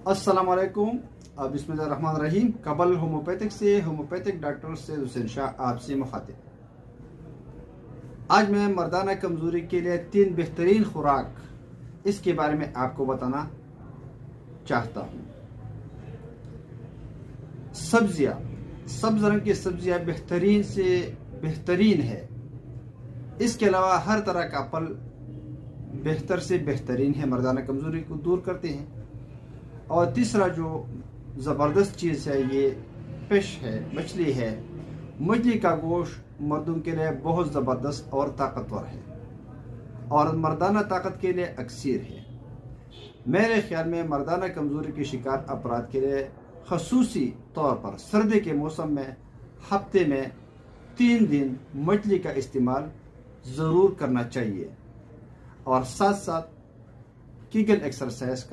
अस्सलामुअलैकुम। बिस्मिल्लाहिर्रहमानिर्रहीम। कबल होम्योपैथिक से होम्योपैथिक डॉक्टर से हुसैन शाह आपसे मुखातिब। आज मैं मर्दाना कमज़ोरी के लिए 3 बेहतरीन खुराक इसके बारे में आपको बताना चाहता हूँ। सब्जियाँ, सब्ज़ रंग की सब्जियाँ बेहतरीन से बेहतरीन है। इसके अलावा हर तरह का फल बेहतर से बेहतरीन है, मर्दाना कमज़ोरी को दूर करते हैं। और तीसरा जो ज़बरदस्त चीज़ है ये फिश है, मछली है। मछली का गोश्त मर्दों के लिए बहुत ज़बरदस्त और ताकतवर है और मर्दाना ताकत के लिए अक्सीर है। मेरे ख्याल में मर्दाना कमज़ोरी के शिकार अफराद के लिए खसूसी तौर पर सर्दी के मौसम में हफ्ते में 3 दिन मछली का इस्तेमाल ज़रूर करना चाहिए और साथ साथ कीगल एक्सरसाइज का